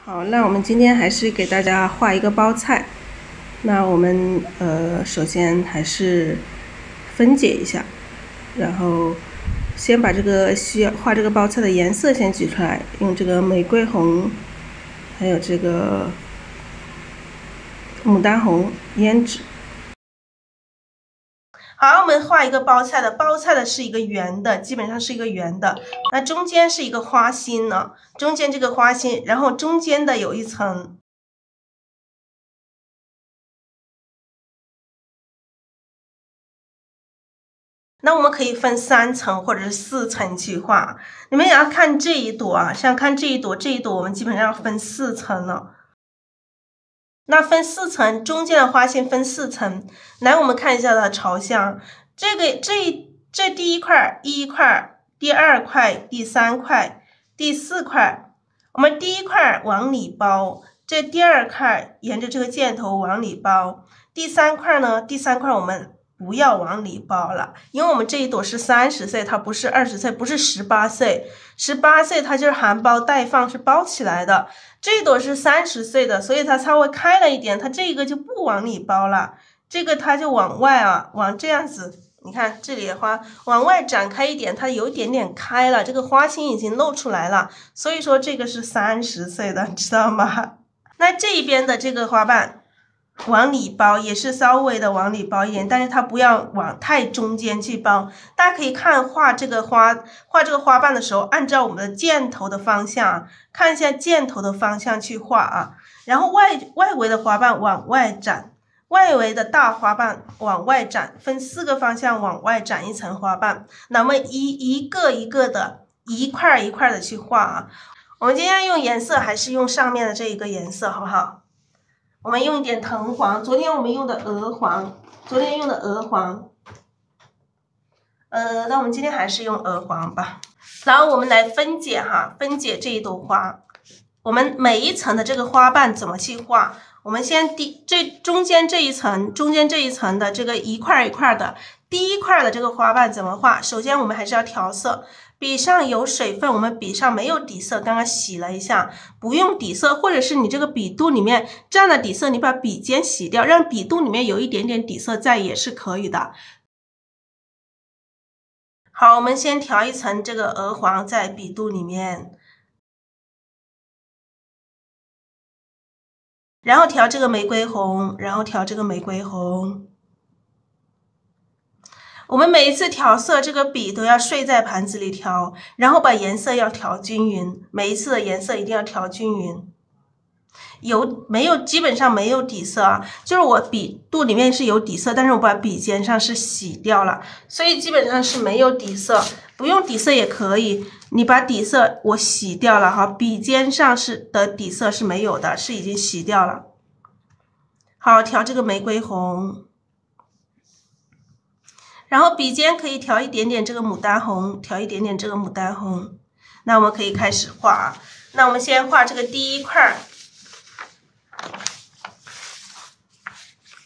好，那我们今天还是给大家画一个包菜。那我们首先还是分解一下，然后先把这个需要画这个包菜的颜色先举出来，用这个玫瑰红，还有这个牡丹红胭脂。好，我们画一个包菜的，包菜的是一个圆的，基本上是一个圆的。那中间是一个花心呢，中间这个花心，然后中间的有一层。那我们可以分3层或者是4层去画。你们也要看这一朵啊，像看这一朵，我们基本上要分4层了。那分4层，中间的花心分4层。来，我们看一下它的朝向。这第一块，第2块，第3块，第4块。我们第1块往里包，这第2块沿着这个箭头往里包。第3块呢？第3块我们不要往里包了，因为我们这一朵是30岁，它不是20岁，不是18岁。18岁它就是含苞待放，是包起来的。这一朵是30岁的，所以它稍微开了一点，它这个就不往里包了，这个它就往外啊，往这样子。你看这里的花往外展开一点，它有一点点开了，这个花心已经露出来了，所以说这个是30岁的，知道吗？那这一边的这个花瓣往里包也是稍微的往里包一点，但是它不要往太中间去包。大家可以看画这个花瓣的时候，按照我们的箭头的方向，看一下箭头的方向去画啊。然后外围的花瓣往外展，外围的大花瓣往外展，分4个方向往外展一层花瓣。那么一个一个的，一块一块的去画啊。我们今天用颜色还是用上面的这一个颜色，好不好？我们用一点藤黄，昨天我们用的鹅黄，那我们今天还是用鹅黄吧。然后我们来分解这一朵花。我们每一层的这个花瓣怎么去画？我们先中间这一层的这个一块一块的，第1块的这个花瓣怎么画？首先我们还是要调色。笔上有水分，我们笔上没有底色，刚刚洗了一下，不用底色，或者是你这个笔肚里面这样的底色，你把笔尖洗掉，让笔肚里面有一点点底色在也是可以的。好，我们先调一层这个鹅黄在笔肚里面，然后调这个玫瑰红，我们每一次调色，这个笔都要睡在盘子里调，然后把颜色要调均匀，每一次的颜色一定要调均匀。基本上没有底色啊，就是我笔肚里面是有底色，但是我把笔尖上是洗掉了，所以基本上是没有底色。不用底色也可以，你把底色我洗掉了哈，笔尖上的底色是没有的，是已经洗掉了。好，调这个玫瑰红。然后笔尖可以调一点点这个牡丹红，那我们可以开始画啊。那我们先画这个第1块，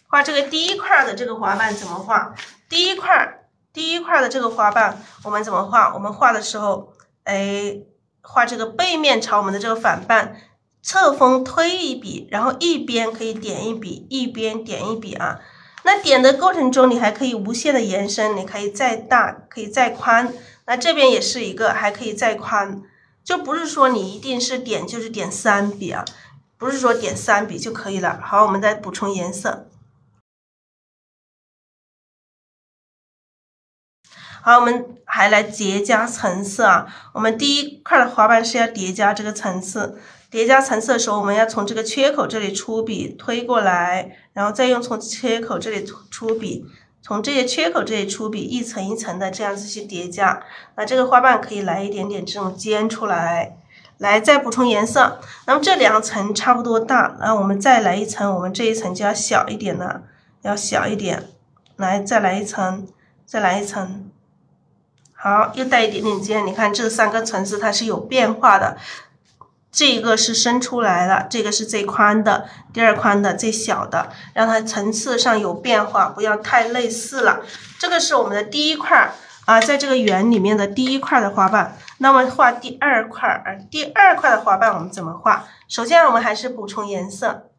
画这个第1块的这个花瓣怎么画？第一块的这个花瓣我们怎么画？我们画的时候，画这个背面朝我们的这个反瓣，侧锋推一笔，然后一边可以点一笔，一边点一笔啊。那点的过程中，你还可以无限的延伸，你可以再大，可以再宽。那这边也是一个，还可以再宽，就不是说你一定是点就是点3笔啊，不是说点3笔就可以了。好，我们再补充颜色。好，我们还来叠加层次啊。我们第1块的花瓣是要叠加这个层次。叠加层次的时候，我们要从这个缺口这里出笔推过来，然后再用从缺口这里出笔，从这些缺口这里出笔，一层一层的这样子去叠加。那这个花瓣可以来一点点这种尖出来，来再补充颜色。那么这2层差不多大，然后我们再来一层，我们这一层就要小一点了，来再来一层，好，又带一点点尖。你看这3个层次它是有变化的。这个是伸出来了，这个是最宽的，第2宽的，最小的，让它层次上有变化，不要太类似了。这个是我们的第1块啊，在这个圆里面的第1块的花瓣。那么画第二块，第二块的花瓣我们怎么画？首先我们还是补充颜色。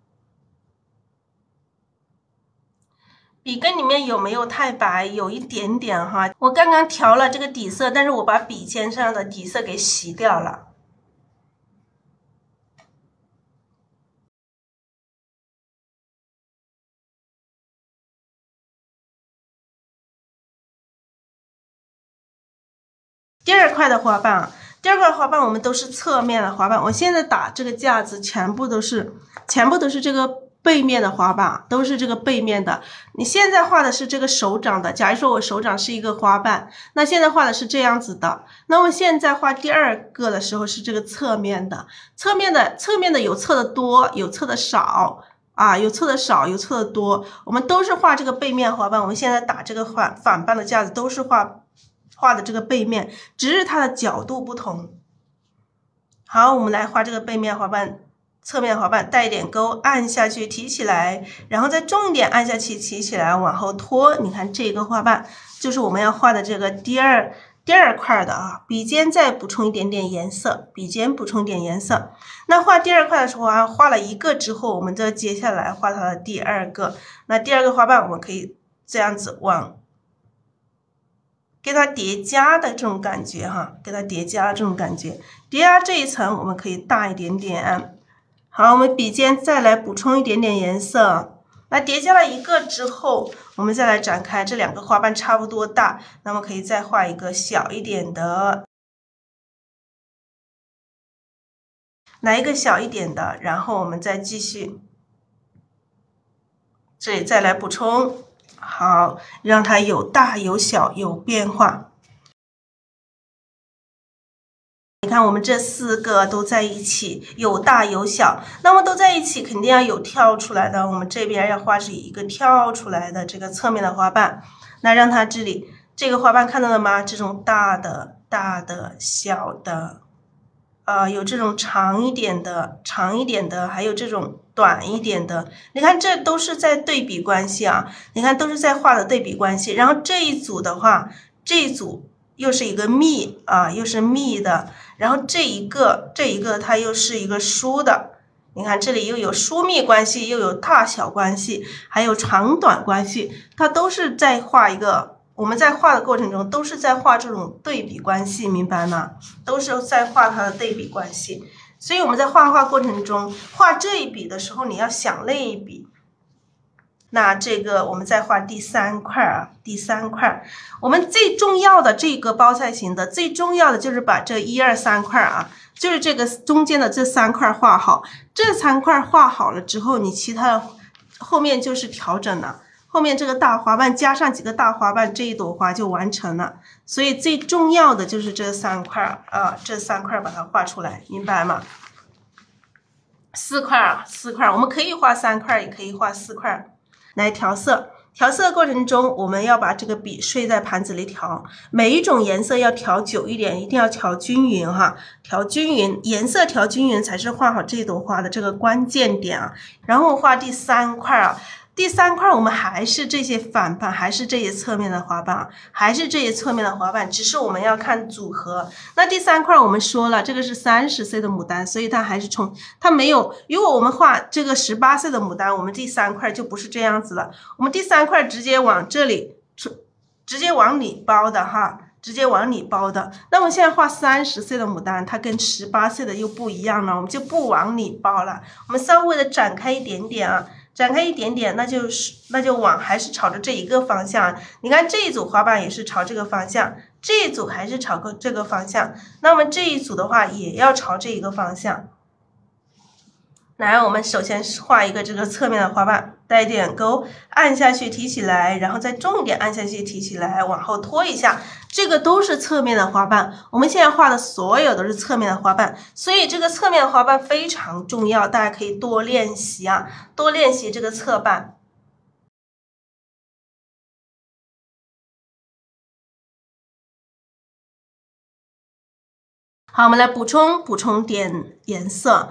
笔根里面有没有太白？有一点点哈。我刚刚调了这个底色，但是我把笔尖上的底色给洗掉了。第二块的花瓣，第二块花瓣我们都是侧面的花瓣。我现在打这个架子，全部都是这个背面的花瓣，都是这个背面的。你现在画的是这个手掌的，假如说我手掌是一个花瓣，那现在画的是这样子的。那么现在画第二个的时候是这个侧面的，侧面的有侧的多，有侧的少。有侧的少，有侧的多，我们都是画这个背面花瓣。我们现在打这个反瓣的架子，都是画的这个背面，只是它的角度不同。好，我们来画这个背面花瓣，侧面花瓣带一点钩，按下去提起来，然后再重一点按下去提起来，往后拖。你看这个花瓣就是我们要画的这个第二块的啊。笔尖再补充一点点颜色，笔尖补充一点颜色。那画第二块的时候啊，画了一个之后，我们再接下来画它的第二个。那第二个花瓣我们可以这样子给它叠加的这种感觉哈，给它叠加这种感觉。叠加这一层我们可以大一点点。好，我们笔尖再来补充一点点颜色。那叠加了一个之后，我们再来展开，这两个花瓣差不多大，那么可以再画一个小一点的。来一个小一点的，然后我们再继续，这里再来补充。好，让它有大有小，有变化。你看，我们这4个都在一起，有大有小，那么都在一起，肯定要有跳出来的。我们这边要画是一个跳出来的这个侧面的花瓣，那让它这个花瓣看到了吗？这种大的、小的，有这种长一点的，还有这种短一点的。你看，这都是在对比关系啊！你看，都是在画的对比关系。然后这一组的话，这一组又是一个密又是密的。然后这一个它又是一个疏的。你看，这里又有疏密关系，又有大小关系，还有长短关系，它都是在画一个。我们在画的过程中都是在画这种对比关系，明白吗？都是在画它的对比关系。所以我们在画过程中画这一笔的时候，你要想那一笔。那这个我们再画第3块第3块，我们最重要的这个包菜型的最重要的就是把这1、2、3块就是这个中间的这3块画好。这3块画好了之后，你其他的后面就是调整了。后面这个大花瓣加上几个大花瓣，这一朵花就完成了。所以最重要的就是这3块这3块把它画出来，明白吗？4块，我们可以画3块，也可以画4块。来调色，调色的过程中，我们要把这个笔睡在盘子里调，每一种颜色要调久一点，一定要调均匀哈，调均匀，颜色调均匀才是画好这朵花的这个关键点然后画第3块第3块我们还是这些反瓣，还是这些侧面的花瓣，只是我们要看组合。那第3块我们说了，这个是30岁的牡丹，所以它还是它没有。如果我们画这个18岁的牡丹，我们第3块就不是这样子了。我们第3块直接往这里，直接往里包的哈。直接往里包的。那我们现在画30岁的牡丹，它跟18岁的又不一样了，我们就不往里包了，我们稍微的展开一点点展开一点点，那就还是朝着这一个方向。你看这一组花瓣也是朝这个方向，这一组还是朝这个方向，那么这一组的话也要朝这一个方向。来，我们首先画一个这个侧面的花瓣，带点钩，按下去提起来，然后再重一点按下去提起来，往后拖一下，这个都是侧面的花瓣。我们现在画的所有都是侧面的花瓣，所以这个侧面的花瓣非常重要，大家可以多练习多练习这个侧瓣。好，我们来补充点颜色。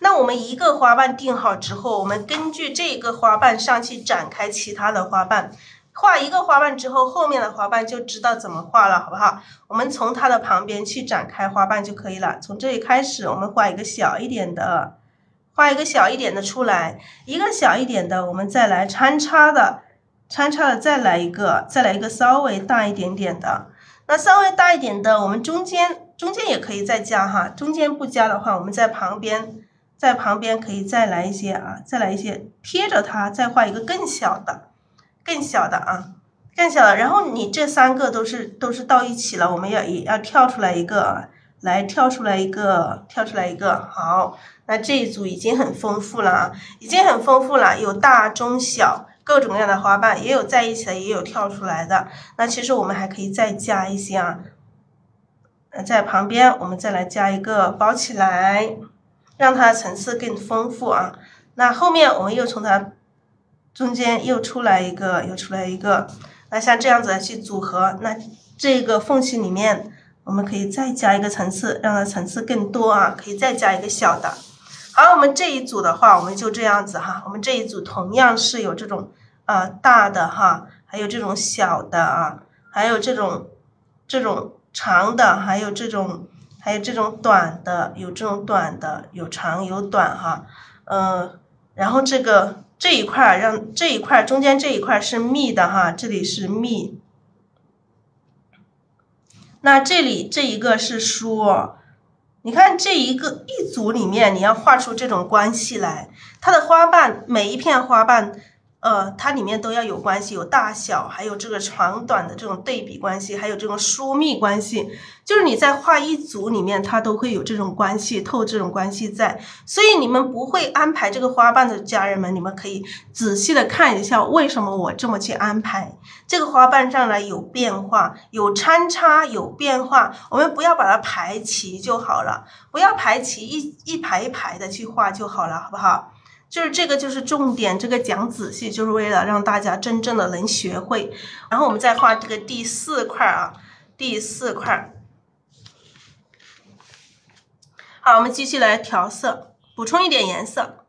那我们一个花瓣定好之后，我们根据这个花瓣上去展开其他的花瓣。画一个花瓣之后，后面的花瓣就知道怎么画了，好不好？我们从它的旁边去展开花瓣就可以了。从这里开始，我们画一个小一点的，画一个小一点的出来，一个小一点的，我们再来穿插的再来一个稍微大一点点的。那稍微大一点的，我们中间也可以再加哈，中间不加的话，我们在旁边可以再来一些啊，贴着它，再画一个更小的啊，更小的。然后你这3个都是到一起了，我们也要跳出来一个，跳出来一个。好，那这一组已经很丰富了啊，有大中小各种各样的花瓣，也有在一起的，也有跳出来的。那其实我们还可以再加一些啊，在旁边我们再来加一个包起来，让它层次更丰富啊。那后面我们又从它中间又出来一个，那像这样子去组合，那这个缝隙里面我们可以再加一个层次，让它层次更多啊，可以再加一个小的。好，我们这一组的话，我们就这样子哈，我们这一组同样是有这种大的哈，还有这种小的啊，还有这种长的，还有这种短的，有这种短的，有长有短哈，然后这一块中间这一块是密的哈，这里是密。那这里这一个是疏，你看这一组里面，你要画出这种关系来，它的花瓣每一片花瓣。它里面都要有关系，有大小，还有这个长短的这种对比关系，还有这种疏密关系，就是你在画一组里面，它都会有这种关系，这种关系在。所以你们不会安排这个花瓣的家人们，你们可以仔细的看一下，为什么我这么去安排。这个花瓣上来有变化，有参差，有变化，我们不要把它排齐就好了，不要排齐，一排一排的去画就好了，好不好？就是这个就是重点，这个讲仔细就是为了让大家真正的能学会。然后我们再画这个第4块啊，第4块。好，我们继续来调色，补充一点颜色。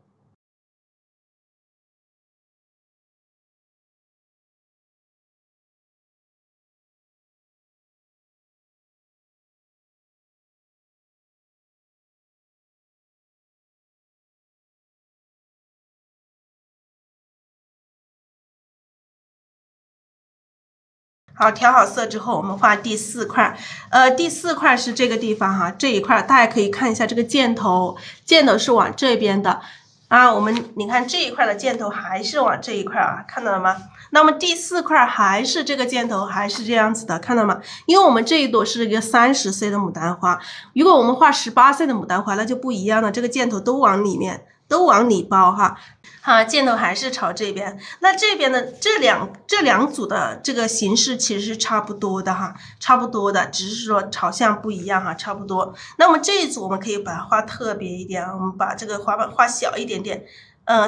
好，调好色之后，我们画第4块。第4块是这个地方哈，这一块大家可以看一下这个箭头是往这边的啊。你看这一块的箭头还是往这一块啊，看到了吗？那么第4块还是这个箭头，还是这样子的，看到吗？因为我们这一朵是一个30岁的牡丹花，如果我们画18岁的牡丹花，那就不一样了，这个箭头都往里面，都往里包哈。好，箭头还是朝这边。那这边的这两组的这个形式其实是差不多的哈，差不多的，只是说朝向不一样哈，差不多。那么这一组我们可以把它画特别一点，我们把这个花瓣画小一点点，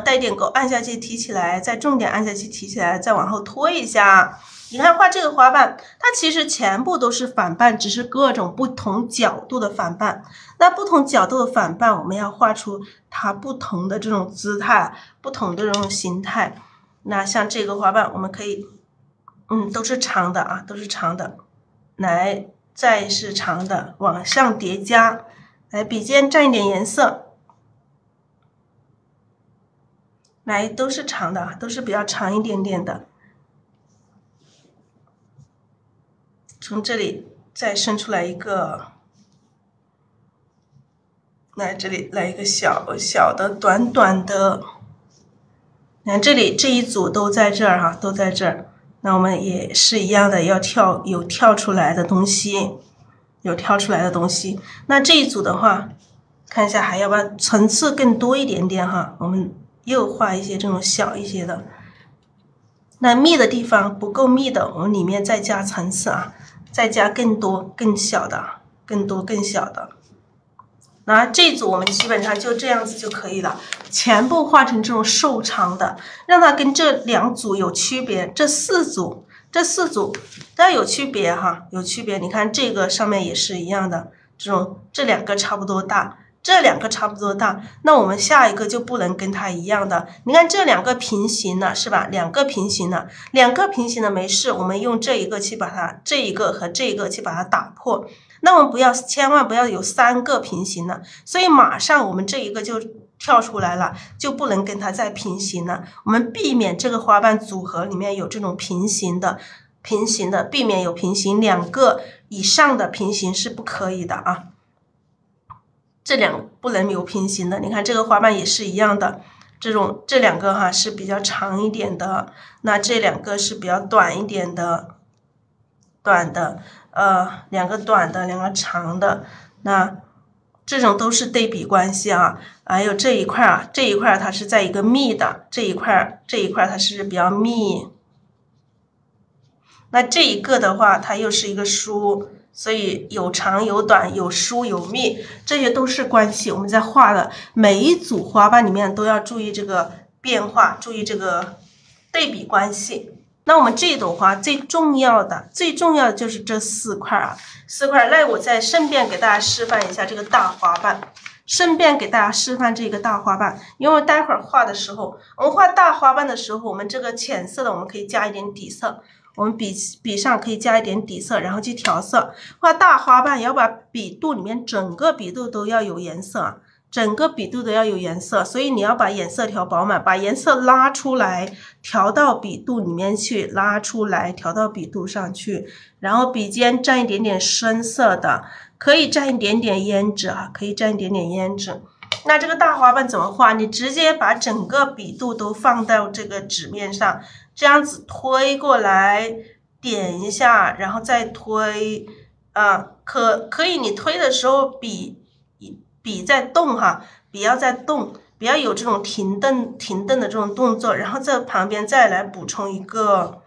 带一点勾，按下去提起来，再重点按下去提起来，再往后拖一下。你看画这个花瓣，它其实全部都是反瓣，只是各种不同角度的反瓣。那不同角度的反瓣，我们要画出它不同的这种姿态，不同的这种形态。那像这个花瓣，我们可以，都是长的啊，都是长的，来，再是长的，往上叠加。来，笔尖蘸一点颜色，来，都是长的，都是比较长一点点的。从这里再伸出来一个，来这里来一个小小的、短短的。你看这里这一组都在这儿哈，都在这儿。那我们也是一样的，要有跳出来的东西，那这一组的话，看一下还要不要层次更多一点点哈。我们又画一些这种小一些的。那密的地方不够密的，我们里面再加层次啊。再加更多更小的，那这组我们基本上就这样子就可以了，全部画成这种瘦长的，让它跟这2组有区别。这四组它有区别哈，有区别。你看这个上面也是一样的，这2个差不多大，这两个差不多大，那我们下一个就不能跟它一样的。你看这两个平行的是吧？两个平行的没事，我们用这一个去把它，这一个和这一个去把它打破。那我们千万不要有3个平行的，所以马上我们这一个就跳出来了，就不能跟它再平行了。我们避免这个花瓣组合里面有这种平行的，避免有平行，2个以上的平行是不可以的啊。这不能有平行的，你看这个花瓣也是一样的，这两个哈是比较长一点的，那这2个是比较短一点的，2个短的，2个长的，那这种都是对比关系啊。还有这一块啊，这一块它是在一个密的，这一块它是比较密，那这一个的话它又是一个疏。所以有长有短，有疏有密，这些都是关系。我们在画的每一组花瓣里面都要注意这个变化，注意这个对比关系。那我们这朵花最重要的就是这4块啊，4块。那我再顺便给大家示范一下这个大花瓣，因为待会儿画的时候，我们画大花瓣的时候，我们这个浅色的我们可以加一点底色。我们笔上可以加一点底色，然后去调色。画大花瓣也要把笔肚里面整个笔肚都要有颜色，所以你要把颜色调饱满，把颜色拉出来，调到笔肚里面去，调到笔肚上去，然后笔尖蘸一点点深色的，可以蘸一点点胭脂啊，那这个大花瓣怎么画？你直接把整个笔肚都放到这个纸面上，这样子推过来，点一下，然后再推，可以你推的时候笔在动哈，笔要在动，不要有这种停顿的这种动作，然后在旁边再来补充一个，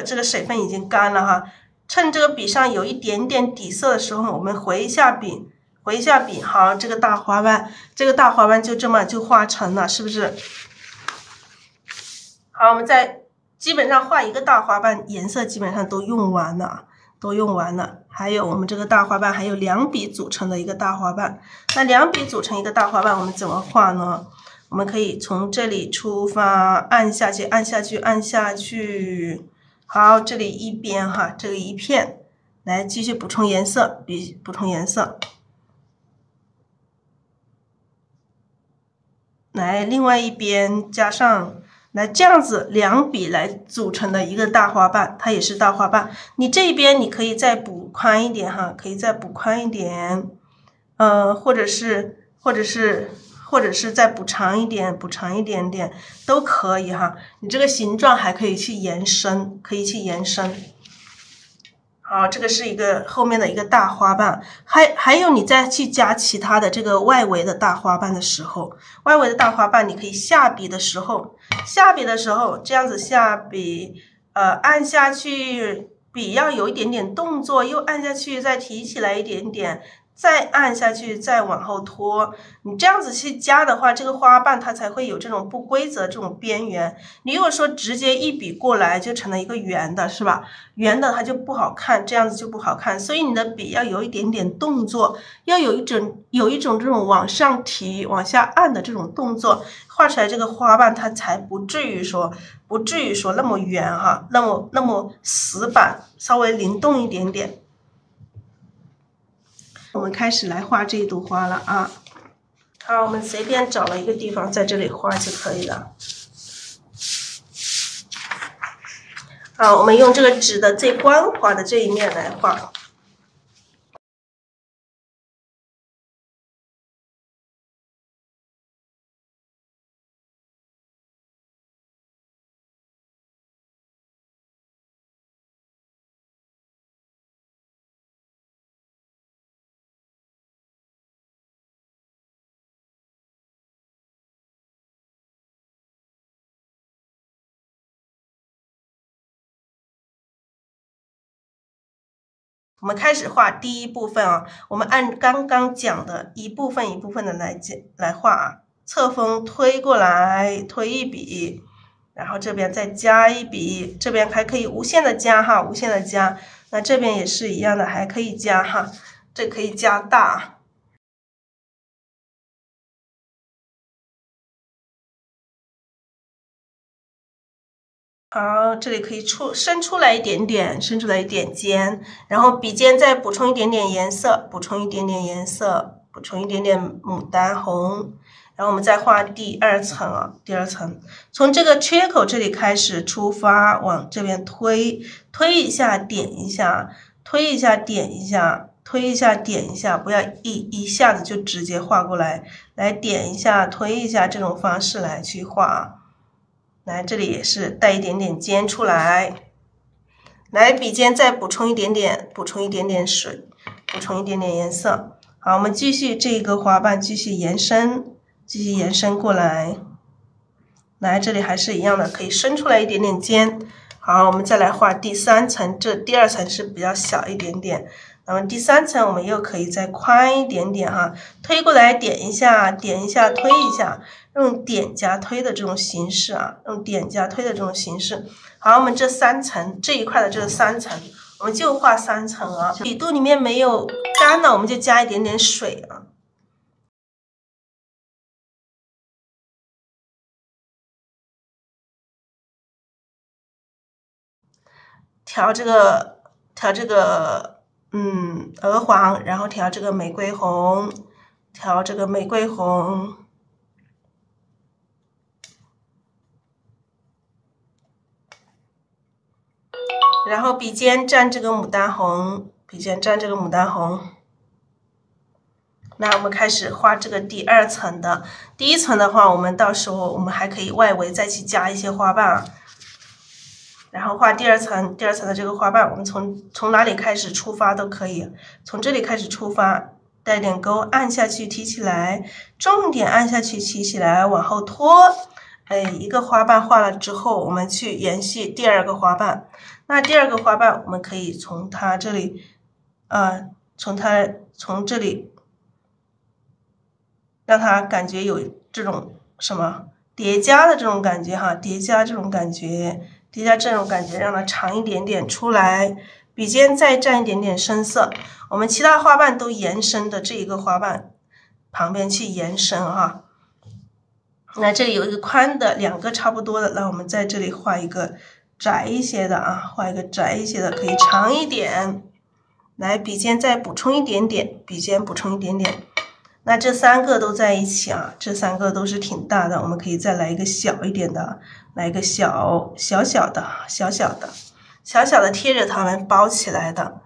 这个水分已经干了哈，趁这个笔上有一点点底色的时候，我们回一下笔，好，这个大花瓣就这么就画成了，是不是？好，我们基本上画一个大花瓣，颜色基本上都用完了。还有我们这个大花瓣还有2笔组成的一个大花瓣，那2笔组成一个大花瓣，我们怎么画呢？我们可以从这里出发，按下去，好，这里一边哈，这里一片，来继续补充颜色，来另外一边加上，来这样子2笔来组成的一个大花瓣，它也是大花瓣。你这边你可以再补宽一点哈，或者是再补长一点点都可以哈。你这个形状还可以去延伸，好，这个是一个后面的一个大花瓣，还有你再去加其他的这个外围的大花瓣的时候，你可以下笔的时候这样子下笔，按下去，笔要有一点点动作，又按下去，再提起来一点点。再按下去，再往后拖，你这样子去加的话，这个花瓣它才会有这种不规则这种边缘。你如果说直接一笔过来就成了一个圆的，是吧？圆的它就不好看，这样子就不好看。所以你的笔要有一点点动作，要有一种这种往上提、往下按的这种动作，画出来这个花瓣它才不至于说那么圆哈，那么死板，稍微灵动一点点。我们开始来画这一朵花了啊！好，我们随便找了一个地方在这里画就可以了。好，我们用这个纸的最光滑的这一面来画。我们开始画第一部分啊，我们按刚刚讲的一部分一部分的来画啊，侧锋推过来，推一笔，然后这边再加一笔，这边还可以无限的加哈，那这边也是一样的，还可以加哈，这可以加大。好，这里可以伸出来一点点，伸出来一点尖，然后笔尖再补充一点点颜色，补充一点点颜色，补充一点点牡丹红，然后我们再画第二层啊，第二层，从这个缺口这里开始出发，往这边推一下，点一下，推一下，点一下，推一下，点一下，不要一下子就直接画过来，来点一下，推一下，这种方式来去画。来，这里也是带一点点尖出来，来笔尖再补充一点点，补充一点点水，补充一点点颜色。好，我们继续这个花瓣继续延伸，继续延伸过来。来，这里还是一样的，可以伸出来一点点尖。好，我们再来画第三层，这第二层是比较小一点点。那么第三层我们又可以再宽一点点哈，推过来点一下，点一下，推一下，用点加推的这种形式啊，用点加推的这种形式。好，我们这三层这一块的这三层，我们就画三层啊。笔肚里面没有干了，我们就加一点点水啊。调这个鹅黄，然后调这个玫瑰红，调这个玫瑰红，然后笔尖蘸这个牡丹红，笔尖蘸这个牡丹红。那我们开始画这个第二层的，第一层的话，我们到时候我们还可以外围再去加一些花瓣啊。然后画第二层，第二层的这个花瓣，我们从哪里开始出发都可以，从这里开始出发，带点钩，按下去提起来，重点按下去提起来，往后拖。一个花瓣画了之后，我们去延续第二个花瓣。那第二个花瓣，我们可以从它这里，从这里，让它感觉有这种什么叠加的这种感觉哈，叠加这种感觉。叠加这种感觉，让它长一点点出来，笔尖再蘸一点点深色。我们其他花瓣都延伸的这一个花瓣旁边去延伸哈。那这里有一个宽的，两个差不多的，那我们在这里画一个窄一些的啊，画一个窄一些的，可以长一点。来，笔尖再补充一点点，笔尖补充一点点。那这三个都在一起啊，这三个都是挺大的，我们可以再来一个小一点的。来一个小小的贴着它们包起来的。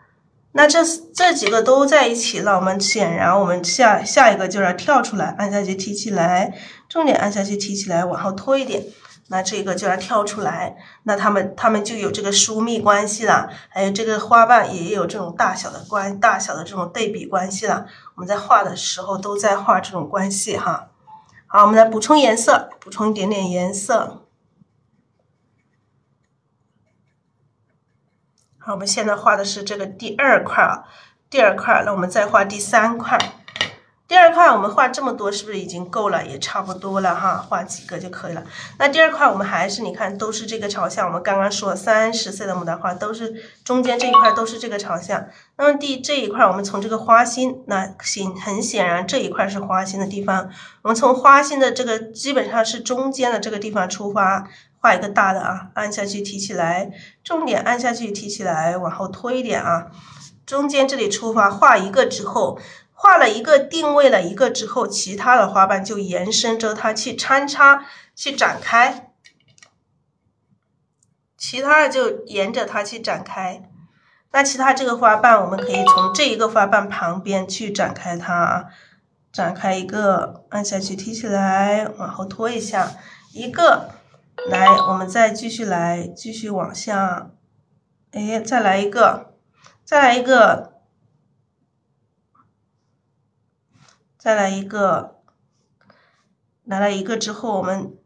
那这几个都在一起了，我们显然我们下一个就是要跳出来，按下去提起来，重点按下去提起来，往后拖一点。那这个就要跳出来，那它们就有这个疏密关系了，还有这个花瓣也有这种大小的这种对比关系了。我们在画的时候都在画这种关系哈。好，我们来补充颜色，补充一点点颜色。好，我们现在画的是这个第二块啊，那我们再画第三块。第二块我们画这么多，是不是已经够了？也差不多了哈，画几个就可以了。那第二块我们还是你看都是这个朝向，我们刚刚说30岁的牡丹花都是中间这一块都是这个朝向。那么这一块我们从这个花心，那很显然这一块是花心的地方，我们从花心的这个基本上是中间的这个地方出发。画一个大的啊，按下去提起来，重点按下去提起来，往后拖一点啊。中间这里出发，画一个之后，画了一个定位了一个之后，其他的花瓣就延伸着它去穿插，去展开。其他的就沿着它去展开。那其他这个花瓣，我们可以从这一个花瓣旁边去展开它，展开一个，按下去提起来，往后拖一下，一个。来，我们再继续往下，再来一个，来了一个之后，我们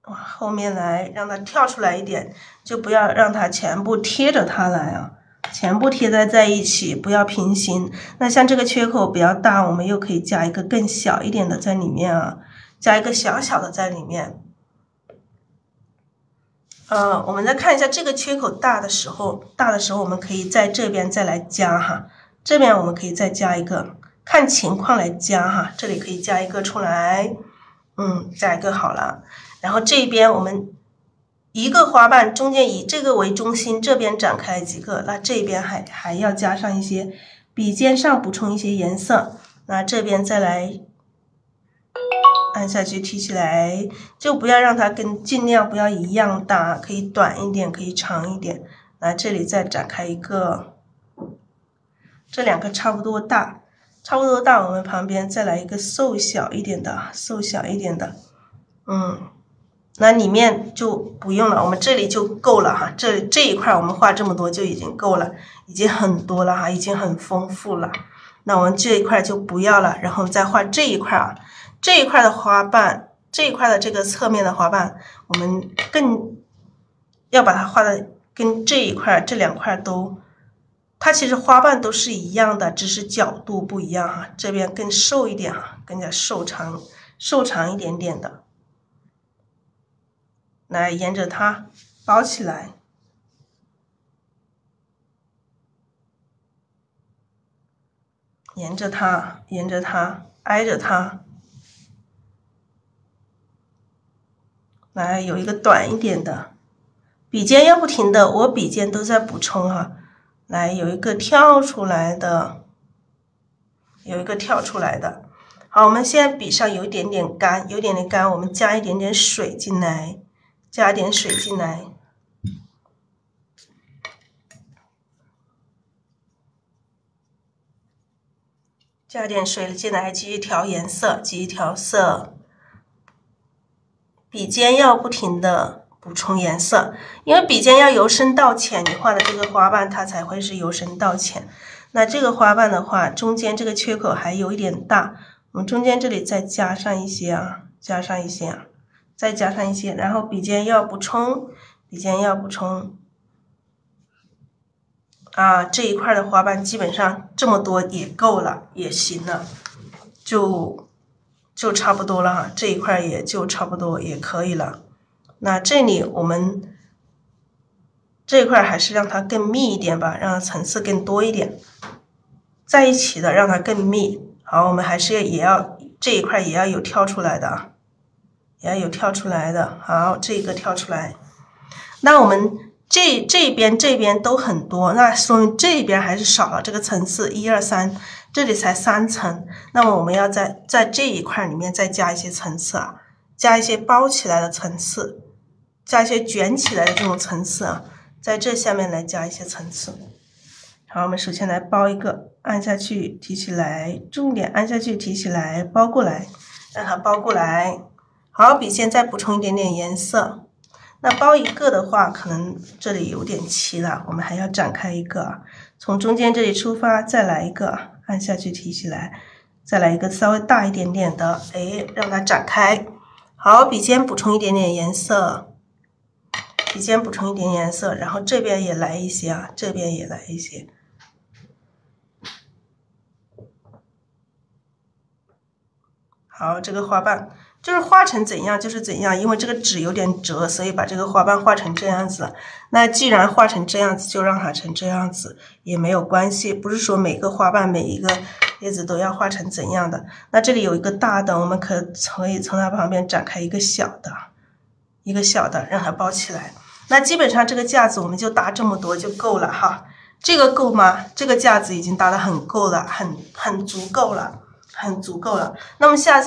往后面来，让它跳出来一点，就不要让它全部贴着它来啊，全部贴在一起，不要平行。那像这个缺口比较大，我们又可以加一个更小一点的在里面啊。加一个小小的在里面，我们再看一下这个缺口大的时候，我们可以在这边再来加哈，这边我们可以再加一个，看情况来加哈，这里可以加一个出来，加一个好了。然后这边我们一个花瓣中间以这个为中心，这边展开几个，那这边还要加上一些笔尖上补充一些颜色，那这边再来按下去提起来，就不要让它尽量不要一样大，可以短一点，可以长一点。那这里再展开一个，这两个差不多大，我们旁边再来一个瘦小一点的，那里面就不用了，我们这里就够了哈。这一块我们画这么多就已经够了，已经很多了哈，已经很丰富了。那我们这一块就不要了，然后再画这一块啊。这一块的花瓣，这一块的这个侧面的花瓣，我们更要把它画的跟这一块、这两块都，它其实花瓣都是一样的，只是角度不一样哈。这边更瘦一点哈，更加瘦长一点点的，来沿着它包起来，沿着它，挨着它。来有一个短一点的，笔尖要不停的，我笔尖都在补充哈。来有一个跳出来的，好，我们现在笔上有一点点干，我们加一点点水进来，加点水进来，继续调颜色，继续调色。笔尖要不停的补充颜色，因为笔尖要由深到浅，你画的这个花瓣它才会是由深到浅。那这个花瓣的话，中间这个缺口还有一点大，我们中间这里再加上一些，然后笔尖要补充，啊，这一块的花瓣基本上这么多也够了，也行了，就差不多了哈，这一块也就差不多也可以了。那这里我们这一块还是让它更密一点吧，让它层次更多一点，在一起的让它更密。好，我们还是也要这一块也要有跳出来的啊，好，这个跳出来。那我们这边都很多，那说明这边还是少了这个层次，1、2、3，这里才3层。那么我们要在这一块里面再加一些层次啊，加一些包起来的层次，加一些卷起来的这种层次啊，在这下面来加一些层次。好，我们首先来包一个，按下去提起来，重点按下去提起来，包过来，让它包过来。好，笔尖再补充一点点颜色。那包一个的话，可能这里有点齐了，我们还要展开一个，从中间这里出发，再来一个，按下去提起来，再来一个稍微大一点点的，让它展开。好，笔尖补充一点点颜色，然后这边也来一些啊，好，这个花瓣就是画成怎样就是怎样，因为这个纸有点折，所以把这个花瓣画成这样子。那既然画成这样子，就让它成这样子也没有关系，不是说每个花瓣每一个叶子都要画成怎样的。那这里有一个大的，我们可以从它旁边展开一个小的，让它包起来。那基本上这个架子我们就搭这么多就够了哈。这个够吗？这个架子已经搭得很够了，很足够了。那么下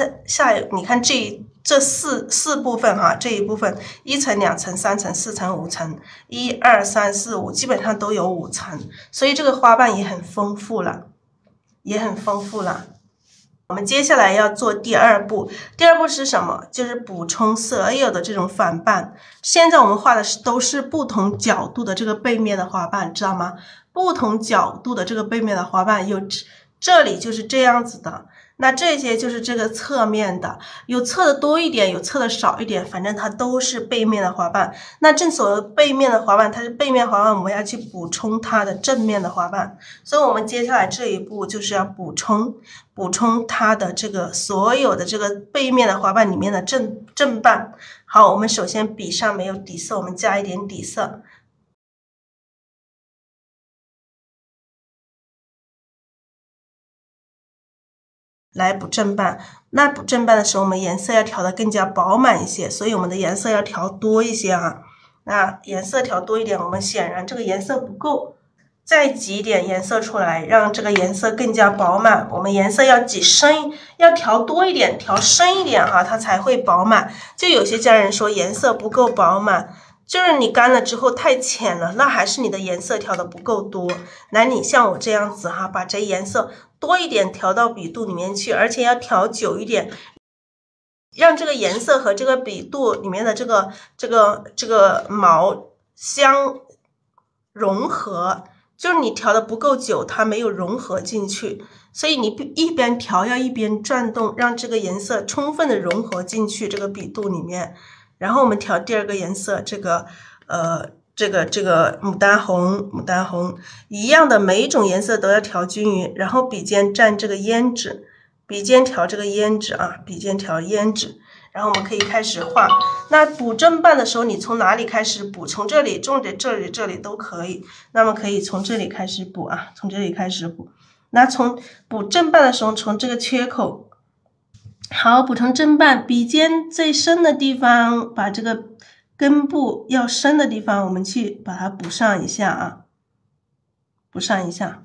你看这四部分哈，这一部分1层、2层、3层、4层、5层，1、2、3、4、5，基本上都有5层，所以这个花瓣也很丰富了。我们接下来要做第二步，是什么？就是补充所有的这种反瓣。现在我们画的都是不同角度的这个背面的花瓣，知道吗？不同角度的这个背面的花瓣这里就是这样子的，那这些就是这个侧面的，有侧的多一点，有侧的少一点，反正它都是背面的花瓣。那正所谓背面的花瓣，它是背面花瓣，我们要去补充它的正面的花瓣。所以我们接下来这一步就是要补充它的这个所有的这个背面的花瓣里面的正瓣。好，我们首先笔上没有底色，我们加一点底色。来补正瓣，那补正半的时候，我们颜色要调的更加饱满一些，所以我们的颜色要调多一些啊。那颜色调多一点，我们显然这个颜色不够，再挤一点颜色出来，让这个颜色更加饱满。我们颜色要挤深，要调多一点，调深一点哈，它才会饱满。就有些家人说颜色不够饱满，就是你干了之后太浅了，那还是你的颜色调的不够多。那你像我这样子哈，把这颜色多一点调到笔肚里面去，而且要调久一点，让这个颜色和这个笔肚里面的这个毛相融合。就是你调的不够久，它没有融合进去，所以你一边调要一边转动，让这个颜色充分的融合进去这个笔肚里面。然后我们调第二个颜色，这个牡丹红一样的，每一种颜色都要调均匀。然后笔尖蘸这个胭脂，笔尖调这个胭脂啊，笔尖调胭脂。然后我们可以开始画。那补正半的时候，你从哪里开始补？从这里、这里都可以。那么可以从这里开始补啊，从这里开始补。那从补正半的时候，从这个缺口，好，补成正半，笔尖最深的地方，把这个根部要深的地方，我们去把它补上一下啊，补上一下。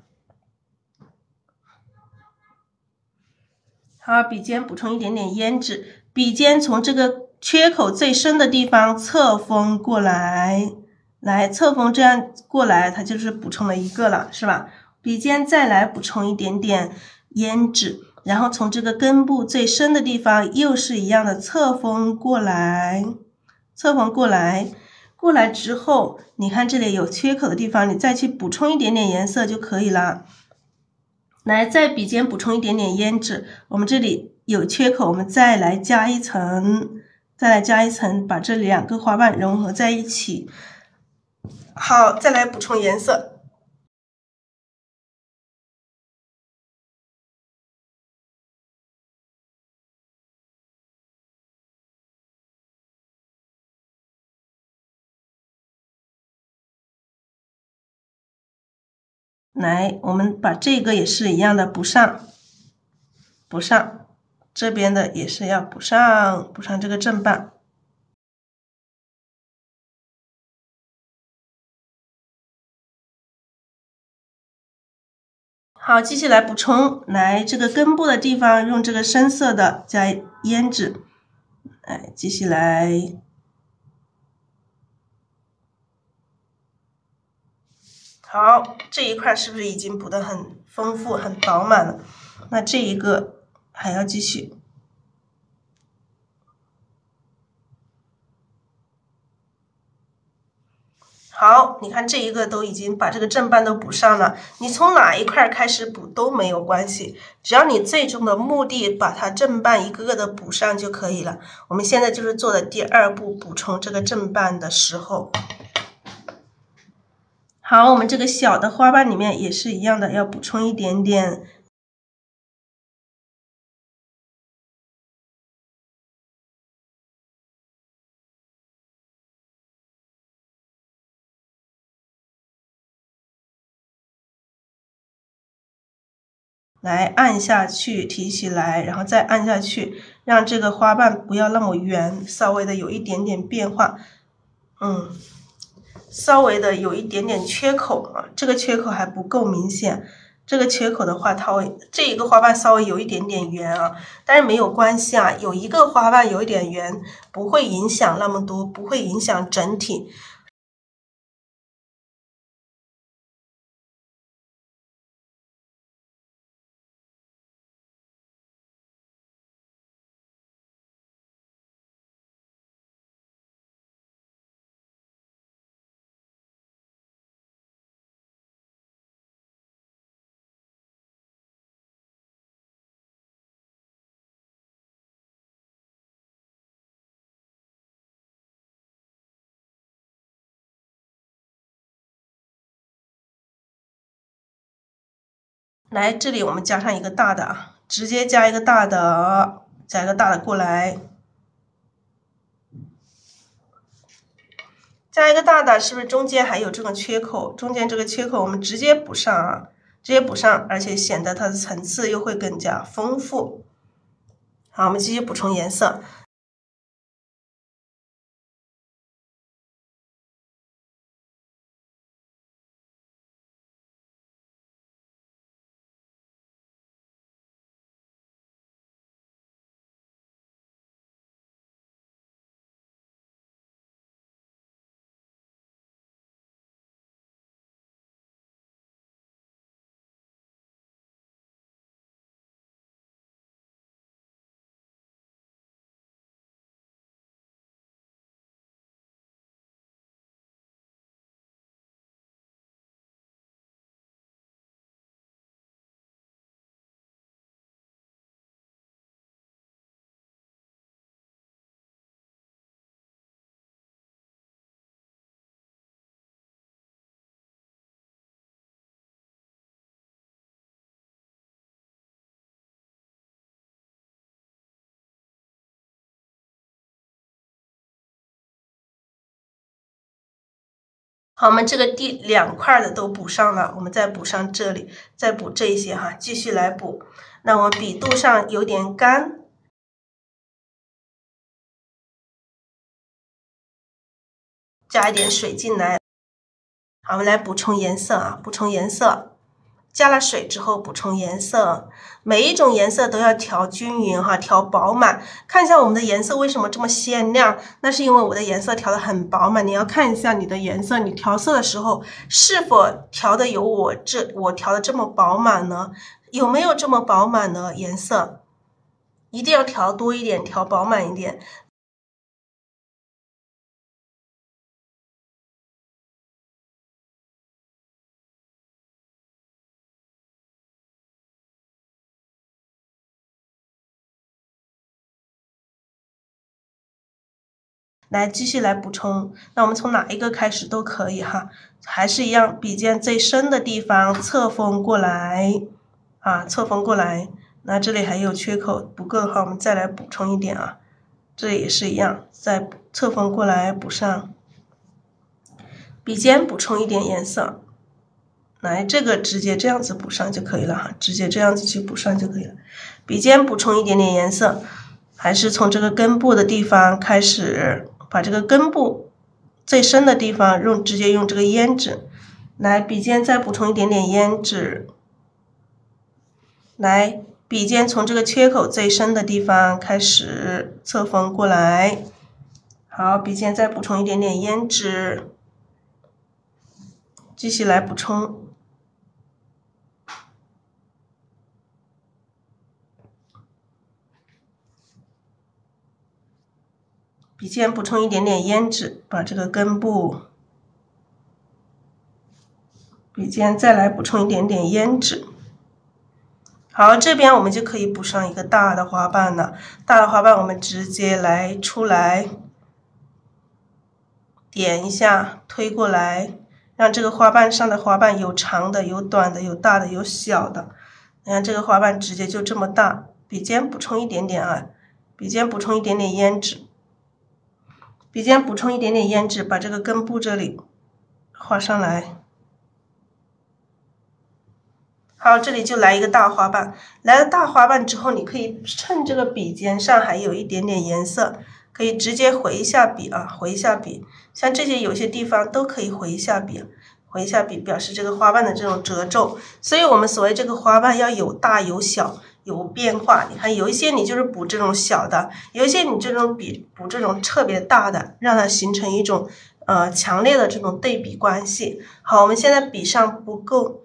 好，笔尖补充一点点胭脂。笔尖从这个缺口最深的地方侧锋过来，侧锋这样过来，它就是补充了一个了，是吧？笔尖再来补充一点点胭脂，然后从这个根部最深的地方又是一样的侧锋过来，过来之后，你看这里有缺口的地方，你再去补充一点点颜色就可以了。来，在笔尖补充一点点胭脂，我们这里有缺口，我们再来加一层，把这两个花瓣融合在一起。好，再来补充颜色。来，我们把这个也是一样的补上，这边的也是要补上这个正半。好，继续来补充，来这个根部的地方用这个深色的加胭脂，来继续来。好，这一块是不是已经补得很丰富、很饱满了？那这一个还要继续。好，你看这一个都已经把这个正半都补上了，你从哪一块开始补都没有关系，只要你最终的目的把它正半一个个的补上就可以了。我们现在就是做的第二步，补充这个正半的时候。好，我们这个小的花瓣里面也是一样的，要补充一点点。来按下去，提起来，然后再按下去，让这个花瓣不要那么圆，稍微的有一点点变化。稍微的有一点点缺口啊，这个缺口还不够明显。这个缺口的话，它会这一个花瓣稍微有一点点圆啊，但是没有关系啊，有一个花瓣有一点圆，不会影响那么多，不会影响整体。来，这里我们加上一个大的啊，直接加一个大的，过来，加一个大的，是不是中间还有这个缺口？中间这个缺口我们直接补上啊，而且显得它的层次又会更加丰富。好，我们继续补充颜色。好，我们这个第2块的都补上了，我们再补上这里，再补这一些哈，继续来补。那我们笔肚上有点干，加一点水进来。好，我们来补充颜色啊，补充颜色。加了水之后补充颜色，每一种颜色都要调均匀哈，调饱满。看一下我们的颜色为什么这么鲜亮？那是因为我的颜色调得很饱满。你要看一下你的颜色，你调色的时候是否调的有我调的这么饱满呢？有没有这么饱满的颜色？一定要调多一点，调饱满一点。来继续来补充，那我们从哪一个开始都可以哈，还是一样，笔尖最深的地方侧锋过来啊，侧锋过来。那这里还有缺口不够的话，我们再来补充一点啊，这里也是一样，再侧锋过来补上。笔尖补充一点颜色，来这个直接这样子补上就可以了哈，直接这样子去补上就可以了。笔尖补充一点点颜色，还是从这个根部的地方开始。把这个根部最深的地方直接用这个胭脂，来笔尖再补充一点点胭脂，来笔尖从这个缺口最深的地方开始侧锋过来，好，笔尖再补充一点点胭脂，继续来补充。笔尖补充一点点胭脂，把这个根部，笔尖再来补充一点点胭脂。好，这边我们就可以补上一个大的花瓣了。大的花瓣我们直接来出来，点一下，推过来，让这个花瓣上的花瓣有长的，有短的，有大的，有小的。你看这个花瓣直接就这么大，笔尖补充一点点啊，笔尖补充一点点胭脂。笔尖补充一点点胭脂，把这个根部这里画上来。好，这里就来一个大花瓣。来了大花瓣之后，你可以趁这个笔尖上还有一点点颜色，可以直接回一下笔啊，回一下笔。像这些有些地方都可以回一下笔，回一下笔表示这个花瓣的这种褶皱。所以我们所谓这个花瓣要有大有小。有变化，你看有一些你就是补这种小的，有一些你这种补这种特别大的，让它形成一种强烈的这种对比关系。好，我们现在笔上不够。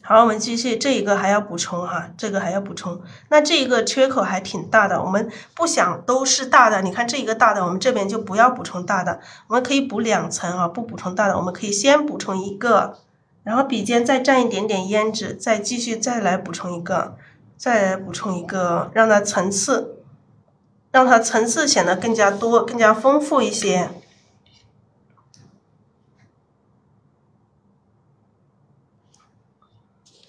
好，我们继续，这一个还要补充哈，这个还要补充。那这一个缺口还挺大的，我们不想都是大的。你看这一个大的，我们这边就不要补充大的，我们可以补2层啊，不补充大的，我们可以先补充一个，然后笔尖再蘸一点点胭脂，再继续再来补充一个，再来补充一个，让它层次让它层次显得更加多、更加丰富一些。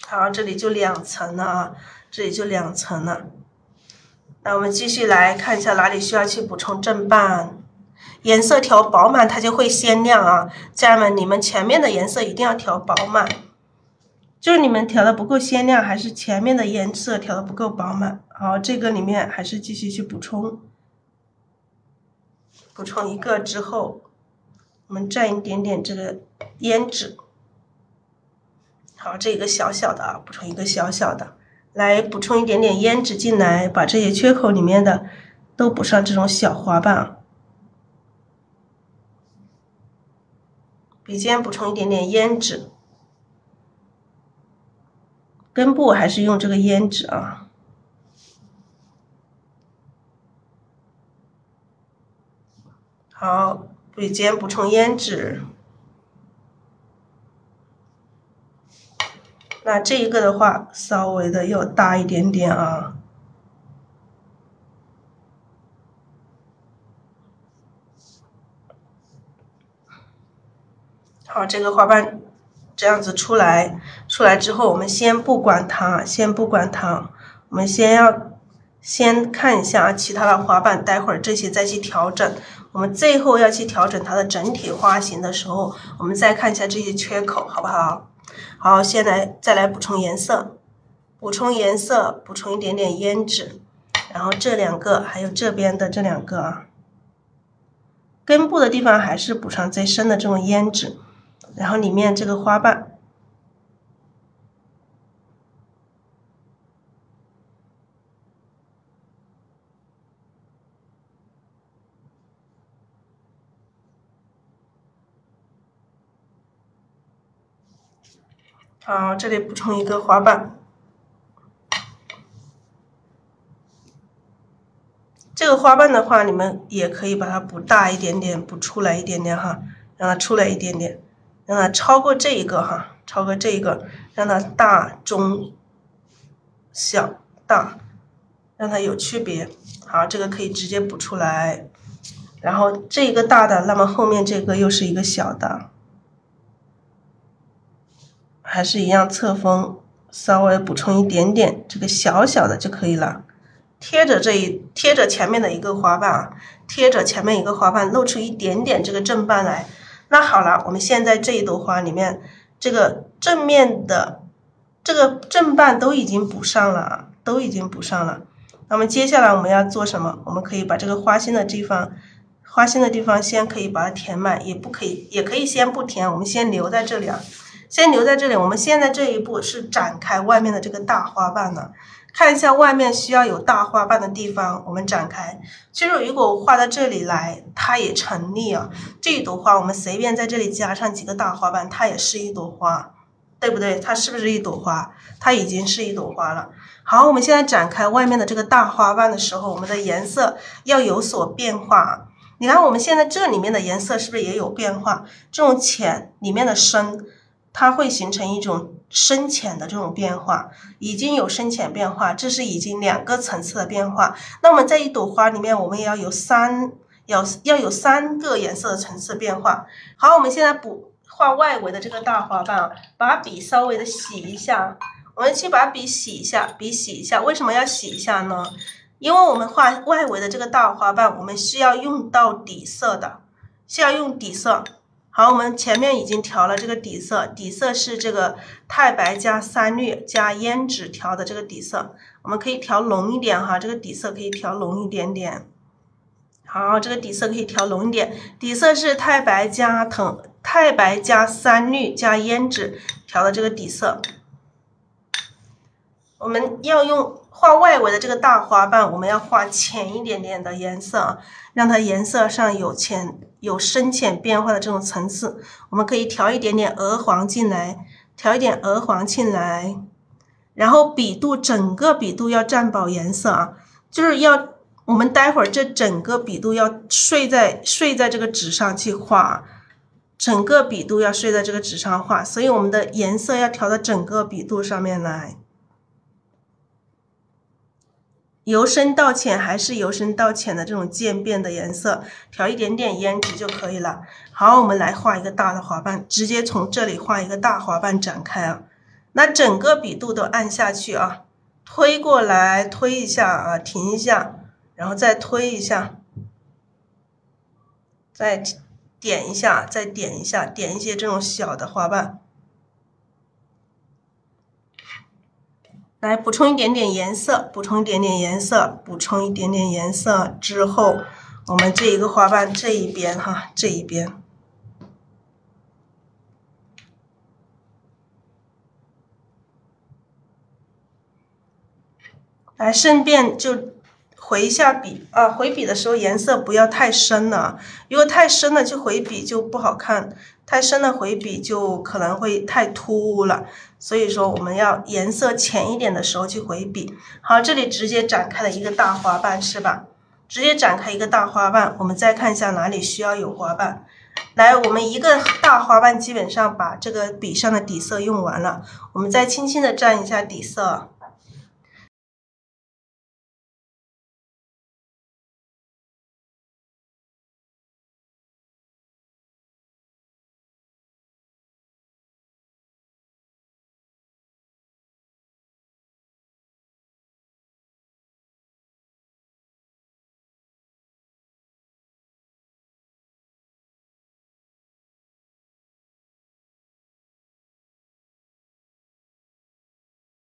好，这里就2层了啊，这里就2层了。那我们继续来看一下哪里需要去补充正半。颜色调饱满，它就会鲜亮啊。家人们，你们前面的颜色一定要调饱满，就是你们调的不够鲜亮，还是前面的颜色调的不够饱满。好，这个里面还是继续去补充一个之后，我们蘸一点点这个胭脂。好，这个小小的啊，补充一个小小的，来补充一点点胭脂进来，把这些缺口里面的都补上这种小花瓣啊。笔尖补充一点点胭脂，根部还是用这个胭脂啊。好，笔尖补充胭脂。那这一个的话，稍微的又大一点点啊。好，这个花瓣这样子出来之后，我们先不管它，我们先看一下其他的花瓣，待会儿这些再去调整。我们最后要去调整它的整体花型的时候，我们再看一下这些缺口，好不好？好，再来补充颜色，补充一点点胭脂，然后这2个还有这边的这2个啊，根部的地方还是补上最深的这种胭脂，然后里面这个花瓣。好，这里补充一个花瓣。这个花瓣的话，你们也可以把它补大一点点，补出来一点点哈，让它出来一点点，让它超过这一个哈，超过这一个，让它大、中、小、大，让它有区别。好，这个可以直接补出来。然后这一个大的，那么后面这个又是一个小的。还是一样侧锋，稍微补充一点点这个小小的就可以了。贴着前面的一个花瓣啊，露出一点点这个正半来。那好了，我们现在这一朵花里面，这个正面的这个正半都已经补上了，那么接下来我们要做什么？我们可以把这个花心的地方先可以把它填满，也可以先不填，我们先留在这里啊。我们现在这一步是展开外面的这个大花瓣呢，看一下外面需要有大花瓣的地方，我们展开。其实如果我画到这里来，它也成立啊。这一朵花我们随便在这里加上几个大花瓣，它也是一朵花，对不对？它是不是一朵花？它已经是一朵花了。好，我们现在展开外面的这个大花瓣的时候，我们的颜色要有所变化。你看我们现在这里面的颜色是不是也有变化？这种浅里面的深，它会形成一种深浅的这种变化，已经有深浅变化，这是已经2个层次的变化。那么在一朵花里面，我们也要有3个颜色的层次变化。好，我们现在画外围的这个大花瓣，把笔稍微的洗一下，我们去把笔洗一下，为什么要洗一下呢？因为我们画外围的这个大花瓣，我们是要用到底色的，好，我们前面已经调了这个底色是这个太白加3绿加胭脂调的这个底色，我们可以调浓一点哈，这个底色可以调浓一点点。好，这个底色可以调浓一点，底色是太白加3绿加胭脂调的这个底色。我们要画外围的这个大花瓣，我们要画浅一点点的颜色，让它颜色上有深浅变化的这种层次。我们可以调一点点鹅黄进来，然后整个笔肚要占饱颜色啊，就是我们待会儿这整个笔肚要睡在这个纸上去画，所以我们的颜色要调到整个笔肚上面来。由深到浅还是由深到浅的这种渐变的颜色，调一点点胭脂就可以了。好，我们来画一个大的花瓣，直接从这里画一个大花瓣展开啊。那整个笔肚都按下去啊，推过来，推一下啊，停一下，然后再推一下，再点一下，再点一下，点一些这种小的花瓣。来补充一点点颜色，补充一点点颜色，补充一点点颜色之后，我们这一个花瓣这一边哈，这一边，来顺便就回一下笔啊，回笔的时候颜色不要太深了，如果太深了就回笔就不好看，太深了回笔就可能会太突兀了。所以说我们要颜色浅一点的时候去回笔。好，这里直接展开了一个大花瓣是吧？直接展开一个大花瓣，我们再看一下哪里需要有花瓣。来，我们一个大花瓣基本上把这个笔上的底色用完了，我们再轻轻的蘸一下底色。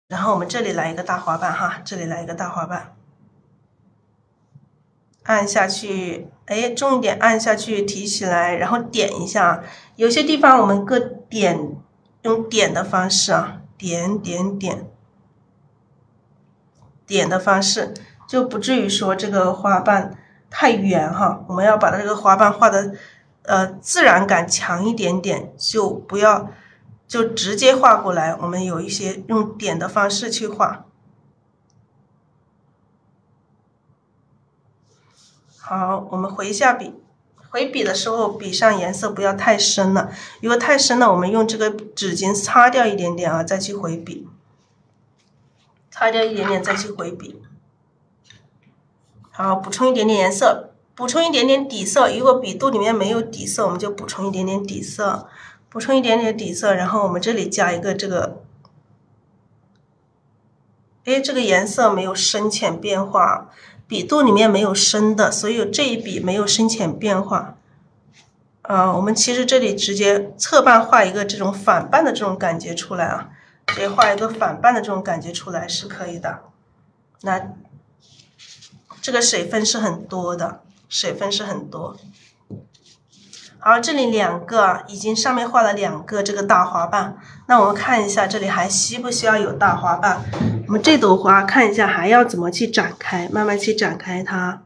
然后我们这里来一个大花瓣哈，这里来一个大花瓣，按下去，哎，重一点按下去，提起来，然后点一下。有些地方我们各点，用点的方式啊，点的方式，就不至于说这个花瓣太圆哈。我们要把这个花瓣画的自然感强一点点，就不要就直接画过来。我们有一些用点的方式去画。好，我们回一下笔，回笔的时候笔上颜色不要太深了，如果太深了，我们用这个纸巾擦掉一点点啊，再去回笔，擦掉一点点再去回笔。好，补充一点点颜色，补充一点点底色。如果笔肚里面没有底色，我们就补充一点点底色，补充一点点底色，然后我们这里加一个这个，哎，这个颜色没有深浅变化。笔肚里面没有深的，所以这一笔没有深浅变化。我们其实这里直接侧瓣画一个这种反瓣的这种感觉出来啊，直接画一个反瓣的这种感觉出来是可以的。那这个水分是很多的，水分是很多。好，这里两个已经上面画了2个这个大花瓣，那我们看一下这里还需不需要有大花瓣？我们这朵花看一下还要怎么去展开，慢慢去展开它。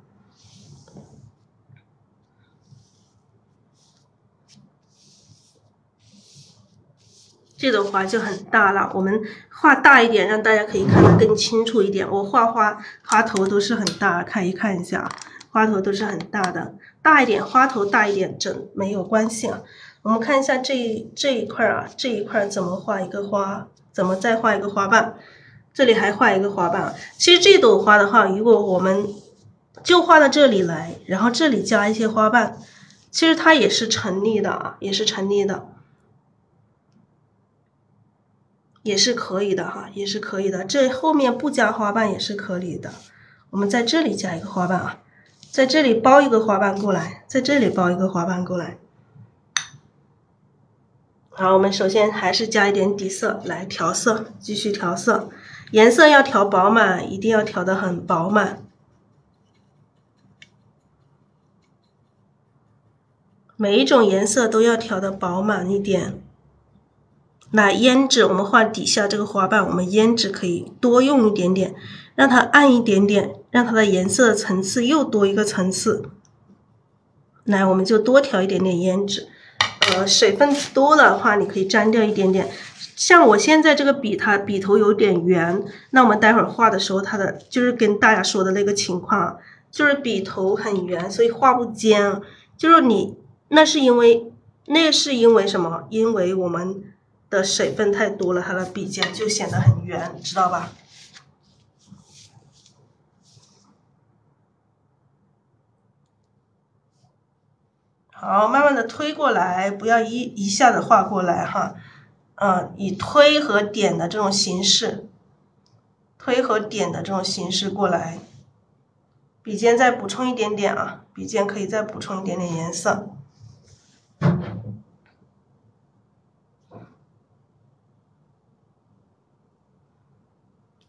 这朵花就很大了，我们画大一点，让大家可以看得更清楚一点。我画花头都是很大，看一下，花头都是很大的，大一点，花头大一点整没有关系啊。我们看一下这一块啊，这一块怎么画一个花，怎么再画一个花瓣？这里还画一个花瓣。其实这朵花的话，如果我们就画到这里来，然后这里加一些花瓣，其实它也是成立的啊，也是成立的。也是可以的哈，也是可以的。这后面不加花瓣也是可以的。我们在这里加一个花瓣啊，在这里包一个花瓣过来，在这里包一个花瓣过来。好，我们首先还是加一点底色来调色，继续调色，颜色要调饱满，一定要调得很饱满。每一种颜色都要调得饱满一点。那胭脂，我们画底下这个花瓣，我们胭脂可以多用一点点，让它暗一点点，让它的颜色层次又多一个层次。来，我们就多调一点点胭脂。水分多的话，你可以沾掉一点点。像我现在这个笔，它笔头有点圆，那我们待会儿画的时候，它的就是跟大家说的那个情况，就是笔头很圆，所以画不尖。就是那是因为什么？因为我们的水分太多了，它的笔尖就显得很圆，知道吧？好，慢慢的推过来，不要一下子画过来哈。以推和点的这种形式，推和点的这种形式过来。笔尖再补充一点点啊，笔尖可以再补充一点点颜色。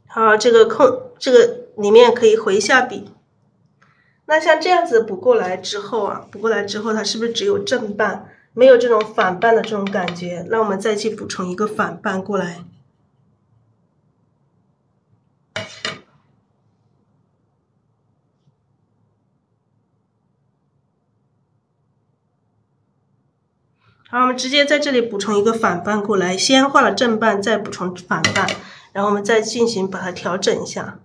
好，这个里面可以回一下笔。那像这样子补过来之后啊，它是不是只有正半，没有这种反半的这种感觉？那我们再去补充一个反半过来。好，我们直接在这里补充一个反半过来，先画了正半，再补充反半，然后我们再进行把它调整一下。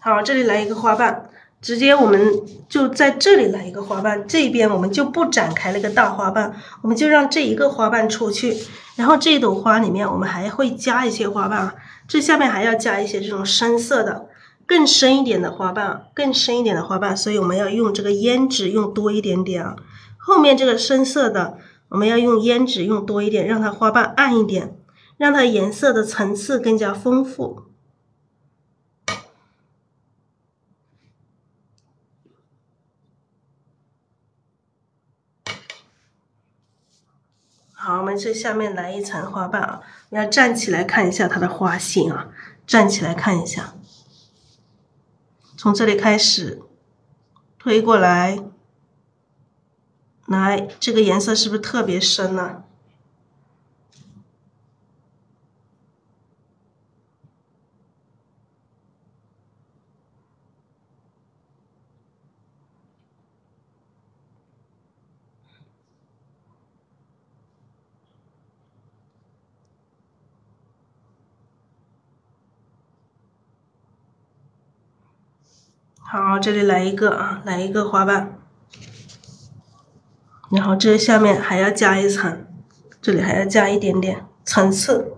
好，这里来一个花瓣，直接我们就在这里来一个花瓣，这边我们就不展开那个大花瓣，我们就让这一个花瓣出去，然后这朵花里面我们还会加一些花瓣，这下面还要加一些这种深色的，更深一点的花瓣，所以我们要用这个胭脂用多一点点啊。后面这个深色的，我们要用胭脂用多一点，让它花瓣暗一点，让它颜色的层次更加丰富。好，我们这下面来一层花瓣啊，我要站起来看一下它的花心啊，站起来看一下，从这里开始推过来，来，这个颜色是不是特别深呢？好，这里来一个啊，来一个花瓣，然后这下面还要加一层，这里还要加一点点层次。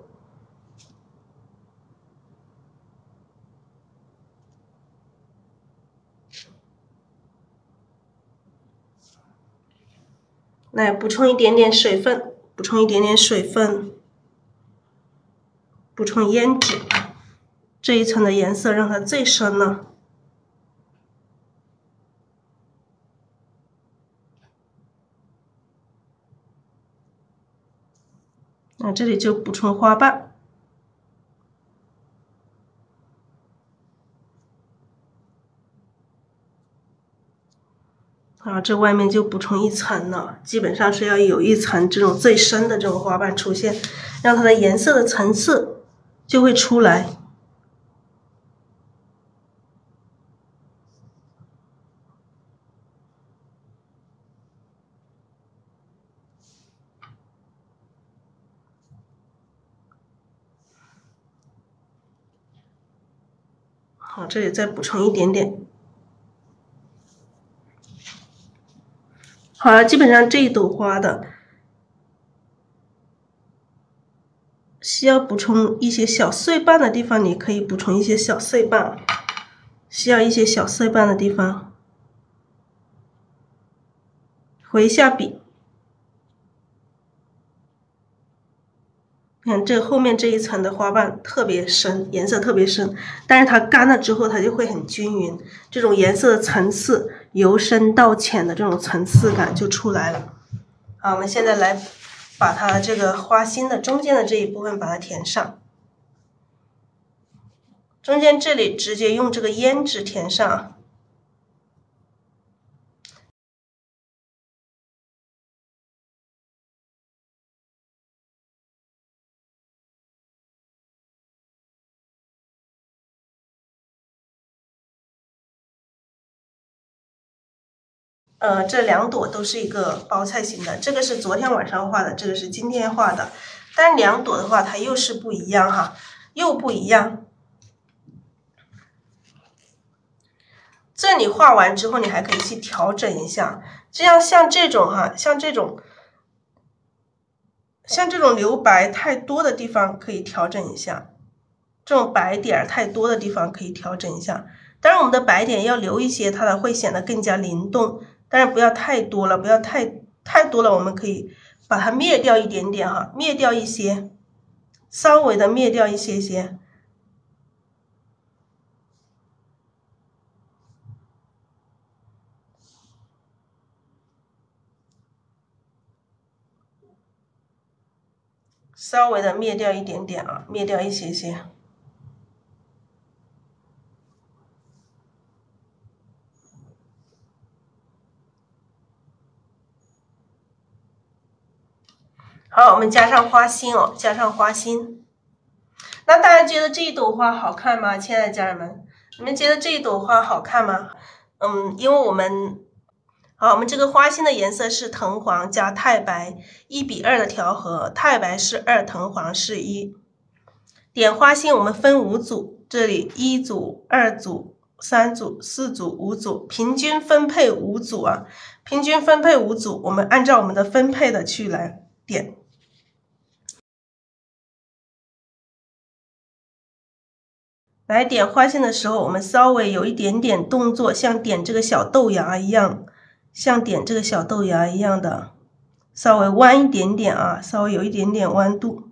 来补充一点点水分，补充胭脂，这一层的颜色让它最深了。那这里就补充花瓣。啊，这外面就补充一层了，基本上是要有一层这种最深的这种花瓣出现，让它的颜色的层次就会出来。好，这里再补充一点点。好了，基本上这一朵花的需要补充一些小碎瓣的地方，你可以补充一些小碎瓣，需要一些小碎瓣的地方，回一下笔。看这后面这一层的花瓣特别深，颜色特别深，但是它干了之后，它就会很均匀，这种颜色的层次由深到浅的这种层次感就出来了。好，我们现在来把它这个花心的中间的这一部分把它填上，中间这里直接用这个胭脂填上。这两朵都是一个包菜型的，这个是昨天晚上画的，这个是今天画的，但两朵的话它又是不一样哈，又不一样。这里画完之后，你还可以去调整一下，这样像这种哈，像这种像这种留白太多的地方可以调整一下，这种白点太多的地方可以调整一下。当然我们的白点要留一些，它会显得更加灵动，但是不要太多了，不要太多了，我们可以把它灭掉一点点哈，灭掉一些，稍微的灭掉一些些。稍微的灭掉一点点啊，灭掉一些些。好，我们加上花心哦，加上花心。那大家觉得这一朵花好看吗？亲爱的家人们，你们觉得这一朵花好看吗？因为我们这个花心的颜色是藤黄加太白1:2的调和，太白是2，藤黄是1。点花心我们分5组，这里1组、2组、3组、4组、5组，平均分配5组啊，平均分配5组，我们按照我们的分配的去来点。来点花心的时候，我们稍微有一点点动作，像点这个小豆芽一样，像点这个小豆芽一样的，稍微弯一点点啊，稍微有一点点弯度。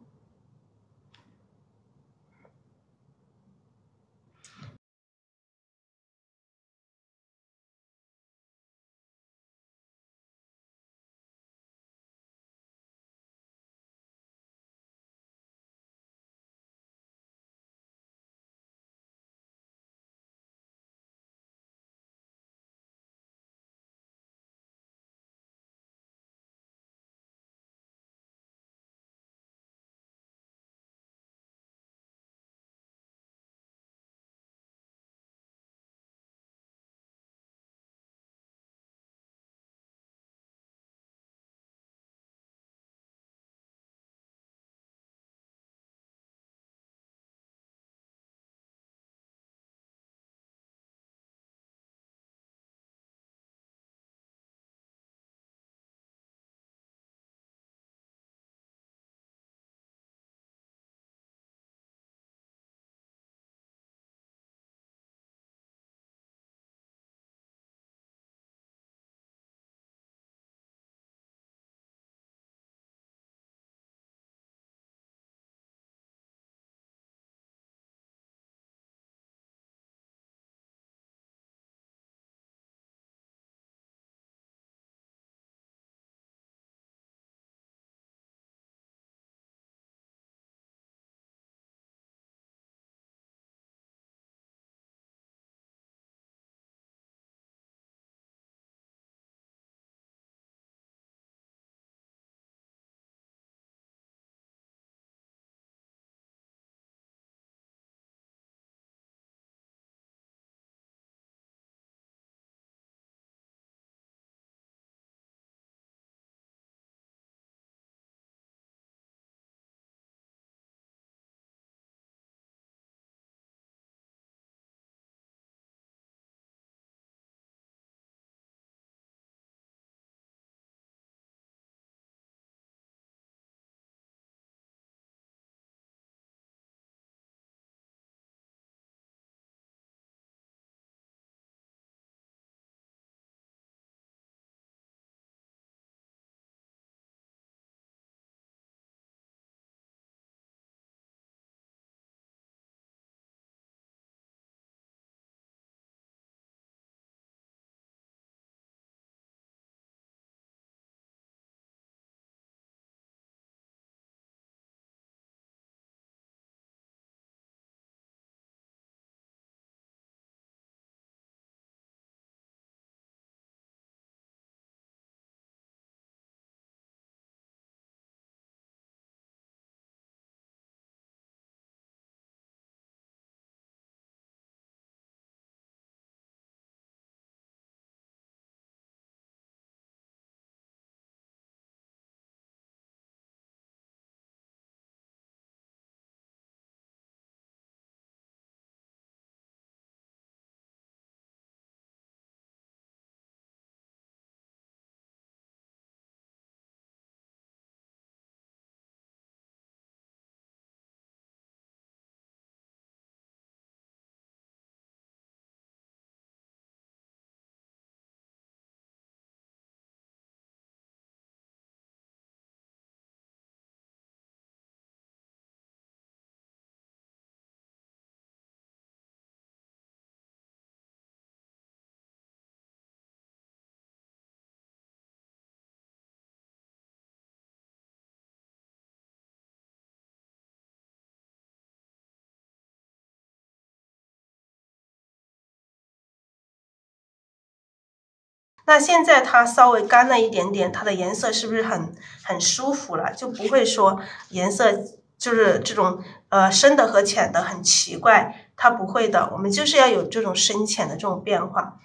那现在它稍微干了一点点，它的颜色是不是很舒服了？就不会说颜色就是这种深的和浅的很奇怪，它不会的。我们就是要有这种深浅的这种变化。